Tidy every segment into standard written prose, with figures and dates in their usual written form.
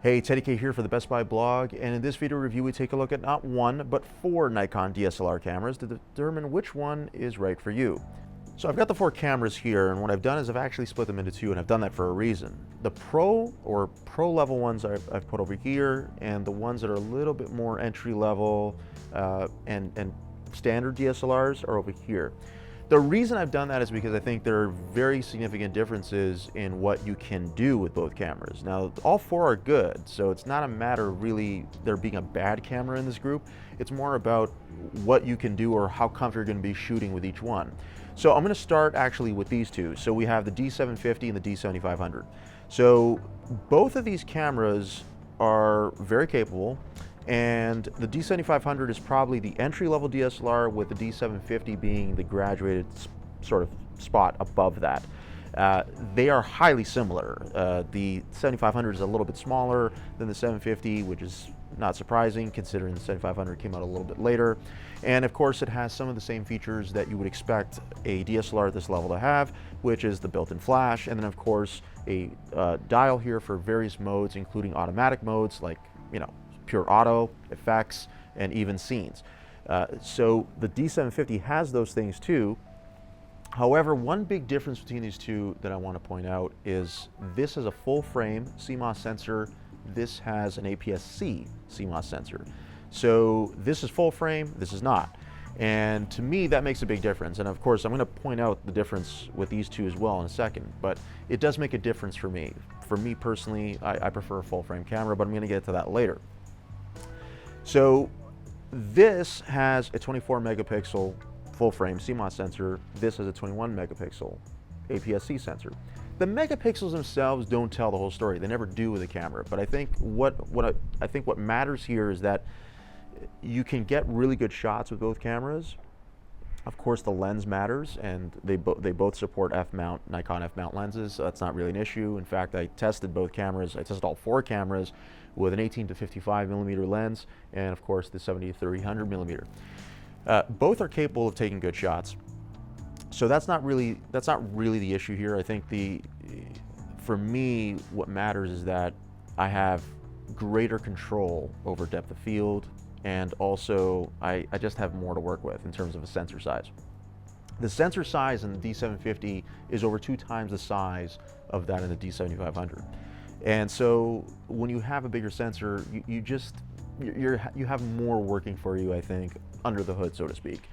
Hey, Teddy K here for the Best Buy blog, and in this video review we take a look at not one, but four Nikon DSLR cameras to determine which one is right for you. So I've got the four cameras here, and what I've done is I've actually split them into two, and I've done that for a reason. The pro level ones I've put over here, and the ones that are a little bit more entry level and standard DSLRs are over here. The reason I've done that is because I think there are very significant differences in what you can do with both cameras. Now, all four are good, so it's not a matter of really there being a bad camera in this group. It's more about what you can do or how comfortable you're going to be shooting with each one. So I'm going to start actually with these two. So we have the D750 and the D7500. So both of these cameras are very capable. And the D7500 is probably the entry-level DSLR, with the D750 being the graduated sort of spot above that. They are highly similar. The 7500 is a little bit smaller than the 750, which is not surprising considering the 7500 came out a little bit later. And of course it has some of the same features that you would expect a DSLR at this level to have, which is the built-in flash, and then of course a dial here for various modes, including automatic modes like, pure auto, effects, and even scenes. So the D750 has those things too. However, one big difference between these two that I want to point out is this is a full frame CMOS sensor. This has an APS-C CMOS sensor. So this is full frame, this is not. And to me, that makes a big difference. And of course, I'm going to point out the difference with these two as well in a second, but it does make a difference for me. For me personally, I prefer a full frame camera, but I'm going to get to that later. So this has a 24 megapixel full frame CMOS sensor. This has a 21 megapixel APS-C sensor. The megapixels themselves don't tell the whole story. They never do with a camera. But I think what matters here is that you can get really good shots with both cameras. Of course, the lens matters, and they both support f-mount, Nikon f-mount lenses, so that's not really an issue. In fact, I tested both cameras. I tested all four cameras with an 18 to 55 millimeter lens, and of course the 70 to 300 millimeter. Both are capable of taking good shots, so that's not really the issue here. I think for me, what matters is that I have greater control over depth of field, and also I just have more to work with in terms of a sensor size. The sensor size in the D750 is over 2 times the size of that in the D7500. And so when you have a bigger sensor, you have more working for you, I think, under the hood, so to speak.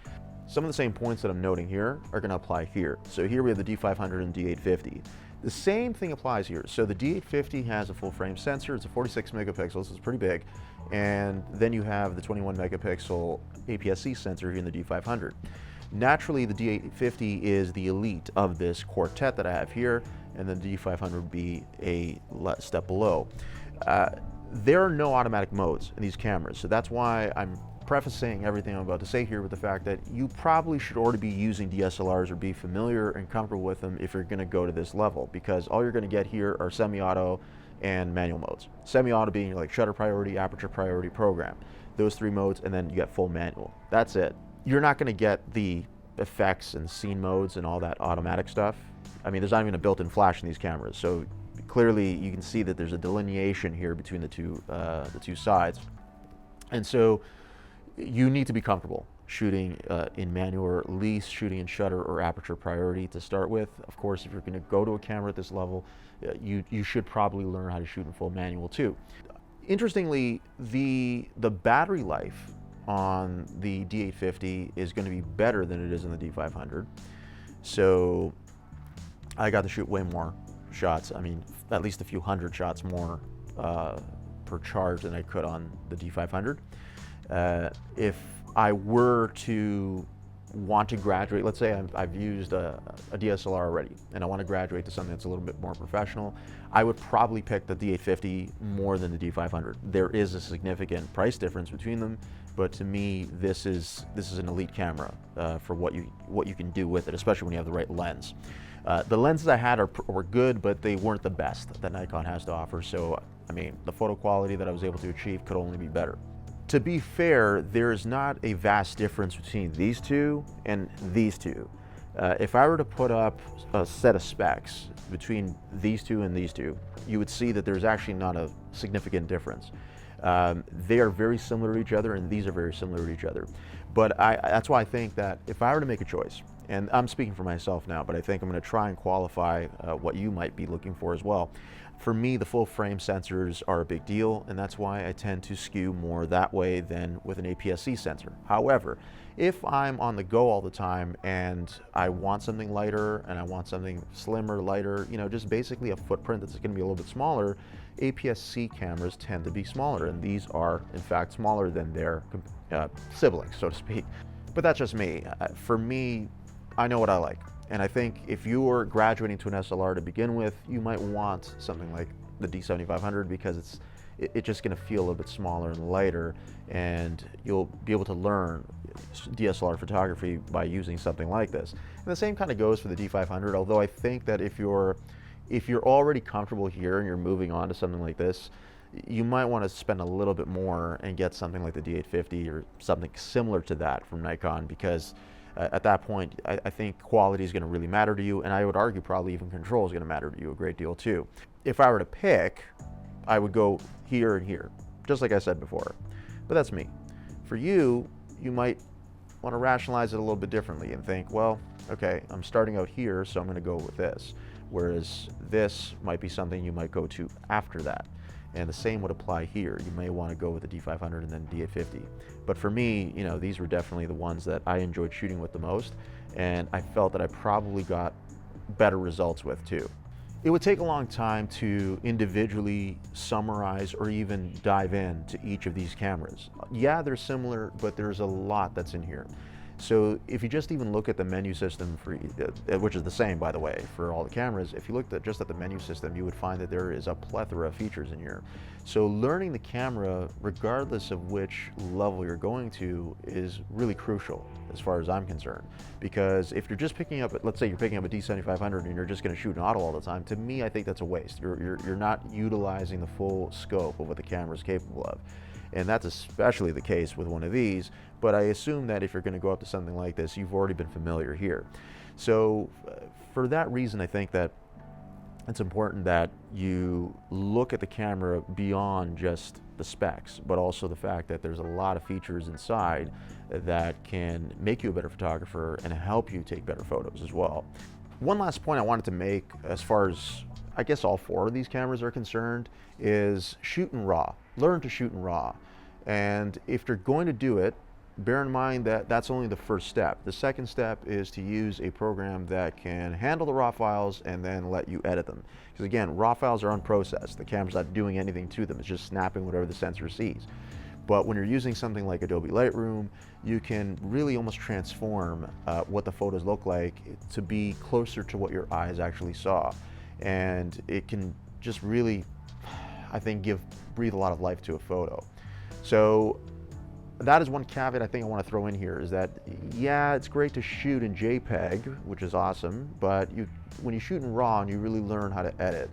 Some of the same points that I'm noting here are going to apply here. So here we have the D500 and D850. The same thing applies here. So the D850 has a full frame sensor. It's a 46 megapixels, so it's pretty big. And then you have the 21 megapixel APS-C sensor here in the D500. Naturally, the D850 is the elite of this quartet that I have here, and then the D500 would be a step below. There are no automatic modes in these cameras, so that's why I'm prefacing everything I'm about to say here with the fact that you probably should already be using DSLRs or be familiar and comfortable with them if you're going to go to this level, because all you're going to get here are semi-auto and manual modes. Semi-auto being like shutter priority, aperture priority, program. Those 3 modes, and then you get full manual. That's it. You're not going to get the effects and scene modes and all that automatic stuff. I mean, there's not even a built-in flash in these cameras, so clearly you can see that there's a delineation here between the two sides. And so you need to be comfortable shooting in manual, or at least shooting in shutter or aperture priority to start with. Of course, if you're going to go to a camera at this level, you should probably learn how to shoot in full manual too. Interestingly, the battery life on the D850 is going to be better than it is in the D500. So I got to shoot way more shots. I mean, at least a few hundred shots more per charge than I could on the D500. If I were to want to graduate, let's say I've used a DSLR already and I want to graduate to something that's a little bit more professional, I would probably pick the D850 more than the D500. There is a significant price difference between them, but to me, this is an elite camera for what you can do with it, especially when you have the right lens. The lenses I had were good, but they weren't the best that Nikon has to offer. So, I mean, the photo quality that I was able to achieve could only be better. To be fair, there is not a vast difference between these two and these two. If I were to put up a set of specs, between these two and these two, you would see that there's actually not a significant difference. They are very similar to each other, and these are very similar to each other. But that's why I think that if I were to make a choice, and I'm speaking for myself now, but I think I'm going to try and qualify what you might be looking for as well. For me, the full frame sensors are a big deal, and that's why I tend to skew more that way than with an APS-C sensor. However, if I'm on the go all the time and I want something lighter and I want something slimmer, lighter, you know, just basically a footprint that's going to be a little bit smaller, APS-C cameras tend to be smaller, and these are in fact smaller than their siblings, so to speak. But that's just me. For me, I know what I like. And I think if you're graduating to an SLR to begin with, you might want something like the D7500 because it's just going to feel a little bit smaller and lighter, and you'll be able to learn DSLR photography by using something like this. And the same kind of goes for the D500, although I think that if you're already comfortable here and you're moving on to something like this, you might want to spend a little bit more and get something like the D850 or something similar to that from Nikon, because at that point, I think quality is going to really matter to you, and I would argue probably even control is going to matter to you a great deal too. If I were to pick, I would go here and here, just like I said before. But that's me. For you, you might want to rationalize it a little bit differently and think, well, okay, I'm starting out here, so I'm going to go with this. Whereas this might be something you might go to after that. And the same would apply here. You may want to go with the D500 and then D850. But for me, you know, these were definitely the ones that I enjoyed shooting with the most, and I felt that I probably got better results with too. It would take a long time to individually summarize or even dive into each of these cameras. Yeah, they're similar, but there's a lot that's in here. So if you just even look at the menu system, for which is the same, by the way, for all the cameras, if you looked at just at the menu system, you would find that there is a plethora of features in here. So learning the camera, regardless of which level you're going to, is really crucial as far as I'm concerned. Because if you're just picking up, let's say you're picking up a D7500 and you're just going to shoot an auto all the time, to me, I think that's a waste. You're not utilizing the full scope of what the camera is capable of. And that's especially the case with one of these, but I assume that if you're going to go up to something like this, you've already been familiar here. So for that reason, I think that it's important that you look at the camera beyond just the specs, but also the fact that there's a lot of features inside that can make you a better photographer and help you take better photos as well. One last point I wanted to make, as far as I guess all four of these cameras are concerned, is shoot in RAW. Learn to shoot in RAW. And if you're going to do it, bear in mind that that's only the first step. The second step is to use a program that can handle the RAW files and then let you edit them. Because again, RAW files are unprocessed. The camera's not doing anything to them. It's just snapping whatever the sensor sees. But when you're using something like Adobe Lightroom, you can really almost transform what the photos look like to be closer to what your eyes actually saw. And it can just really, I think, breathe a lot of life to a photo. So that is one caveat I think I want to throw in here, is that, yeah, it's great to shoot in JPEG, which is awesome, but when you shoot in RAW and you really learn how to edit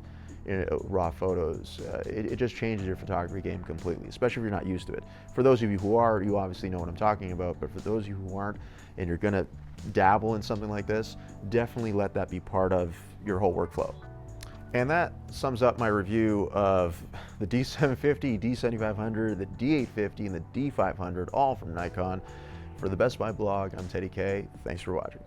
RAW photos, it just changes your photography game completely, especially if you're not used to it. For those of you who are, you obviously know what I'm talking about, but for those of you who aren't and you're going to dabble in something like this, definitely let that be part of your whole workflow. And that sums up my review of the D750, D7500, the D850, and the D500, all from Nikon. For the Best Buy blog, I'm Teddy K. Thanks for watching.